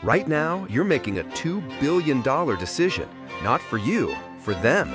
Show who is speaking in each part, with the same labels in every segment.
Speaker 1: Right now, you're making a $2 billion decision, not for you, for them.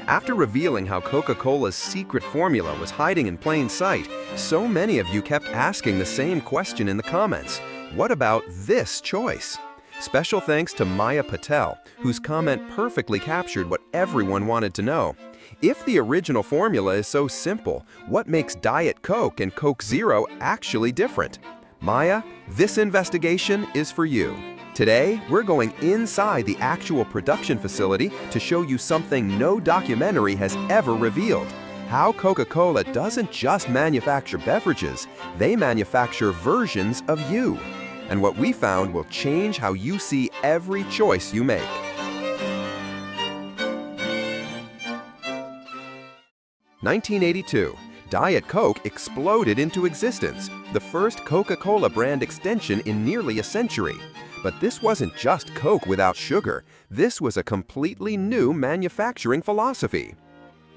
Speaker 1: After revealing how Coca-Cola's secret formula was hiding in plain sight, so many of you kept asking the same question in the comments. What about this choice? Special thanks to Maya Patel, whose comment perfectly captured what everyone wanted to know. If the original formula is so simple, what makes Diet Coke and Coke Zero actually different? Maya, this investigation is for you. Today, we're going inside the actual production facility to show you something no documentary has ever revealed. How Coca-Cola doesn't just manufacture beverages, they manufacture versions of you. And what we found will change how you see every choice you make. (1982), Diet Coke exploded into existence, the first Coca-Cola brand extension in nearly a century. But this wasn't just Coke without sugar. This was a completely new manufacturing philosophy.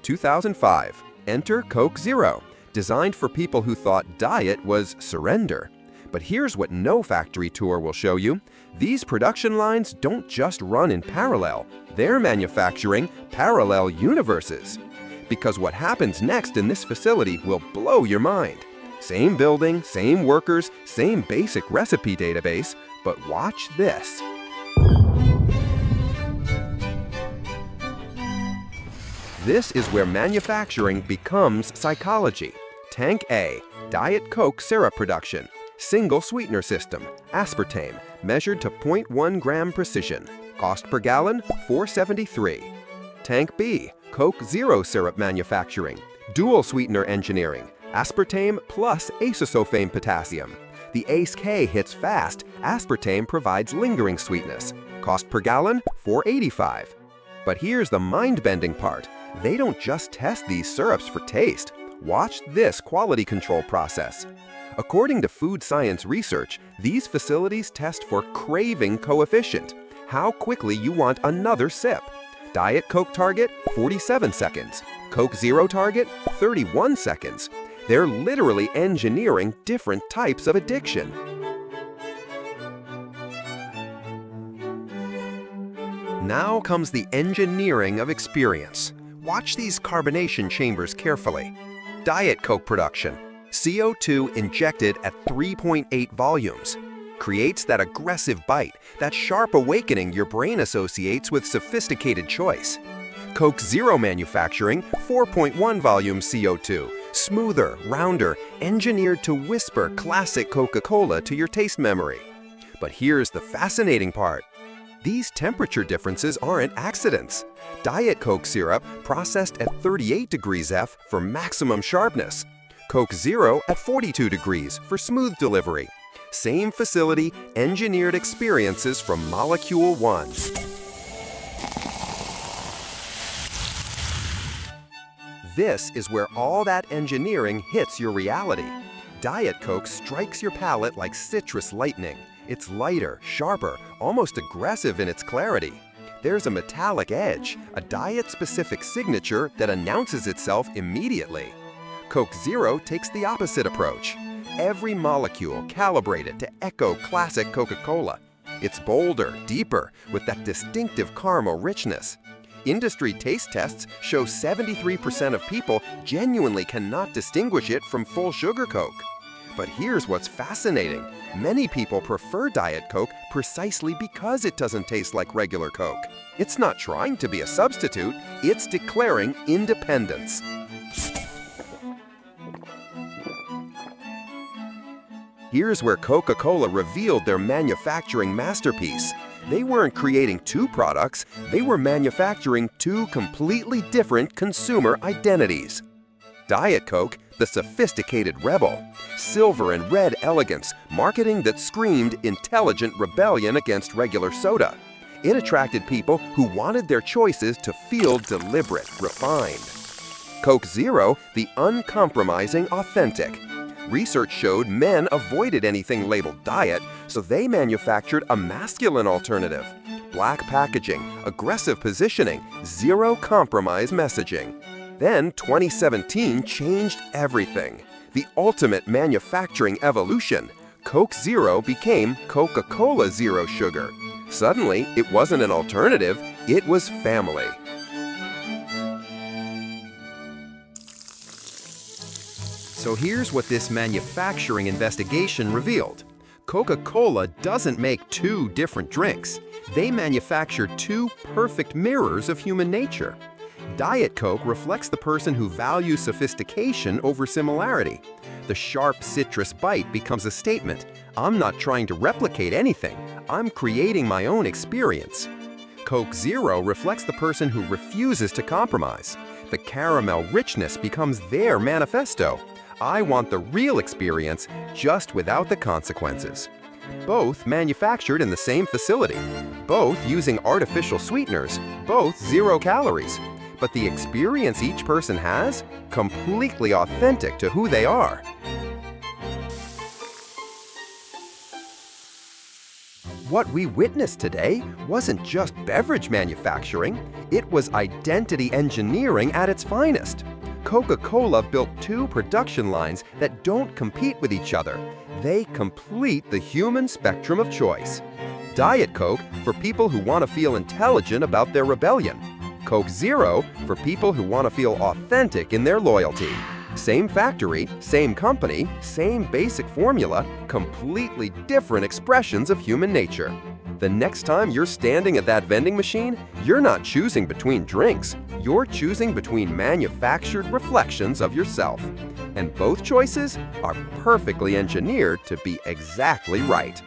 Speaker 1: 2005, enter Coke Zero, designed for people who thought diet was surrender. But here's what no factory tour will show you. These production lines don't just run in parallel. They're manufacturing parallel universes. Because what happens next in this facility will blow your mind. Same building, same workers, same basic recipe database, but watch this. This is where manufacturing becomes psychology. Tank A, Diet Coke syrup production. Single sweetener system, aspartame, measured to 0.1 gram precision. Cost per gallon, $4.73. Tank B, Coke Zero syrup manufacturing. Dual sweetener engineering, aspartame plus acesulfame potassium. The ACE-K hits fast, aspartame provides lingering sweetness. Cost per gallon, $4.85. But here's the mind-bending part. They don't just test these syrups for taste. Watch this quality control process. According to food science research, these facilities test for craving coefficient, how quickly you want another sip. Diet Coke target, 47 seconds. Coke Zero target, 31 seconds. They're literally engineering different types of addiction. Now comes the engineering of experience. Watch these carbonation chambers carefully. Diet Coke production. CO2 injected at 3.8 volumes. Creates that aggressive bite, that sharp awakening your brain associates with sophisticated choice. Coke Zero manufacturing, 4.1 volume CO2. Smoother, rounder, engineered to whisper classic Coca-Cola to your taste memory. But here's the fascinating part. These temperature differences aren't accidents. Diet Coke syrup processed at 38 degrees F for maximum sharpness. Coke Zero at 42 degrees for smooth delivery. Same facility, engineered experiences from Molecule 1. This is where all that engineering hits your reality. Diet Coke strikes your palate like citrus lightning. It's lighter, sharper, almost aggressive in its clarity. There's a metallic edge, a diet-specific signature that announces itself immediately. Coke Zero takes the opposite approach. Every molecule calibrated to echo classic Coca-Cola. It's bolder, deeper, with that distinctive caramel richness. Industry taste tests show 73% of people genuinely cannot distinguish it from full sugar Coke. But here's what's fascinating. Many people prefer Diet Coke precisely because it doesn't taste like regular Coke. It's not trying to be a substitute, it's declaring independence. Here's where Coca-Cola revealed their manufacturing masterpiece. They weren't creating two products, they were manufacturing two completely different consumer identities. Diet Coke, the sophisticated rebel. Silver and red elegance, marketing that screamed intelligent rebellion against regular soda. It attracted people who wanted their choices to feel deliberate, refined. Coke Zero, the uncompromising authentic. Research showed men avoided anything labeled diet, so they manufactured a masculine alternative. Black packaging, aggressive positioning, zero compromise messaging. Then 2017 changed everything. The ultimate manufacturing evolution. Coke Zero became Coca-Cola Zero Sugar. Suddenly, it wasn't an alternative, it was family. So here's what this manufacturing investigation revealed. Coca-Cola doesn't make two different drinks. They manufacture two perfect mirrors of human nature. Diet Coke reflects the person who values sophistication over similarity. The sharp citrus bite becomes a statement. I'm not trying to replicate anything. I'm creating my own experience. Coke Zero reflects the person who refuses to compromise. The caramel richness becomes their manifesto. I want the real experience, just without the consequences. Both manufactured in the same facility. Both using artificial sweeteners. Both 0 calories. But the experience each person has, completely authentic to who they are. What we witnessed today wasn't just beverage manufacturing, it was identity engineering at its finest. Coca-Cola built two production lines that don't compete with each other. They complete the human spectrum of choice. Diet Coke for people who want to feel intelligent about their rebellion. Coke Zero for people who want to feel authentic in their loyalty. Same factory, same company, same basic formula, completely different expressions of human nature. The next time you're standing at that vending machine, you're not choosing between drinks. You're choosing between manufactured reflections of yourself. And both choices are perfectly engineered to be exactly right.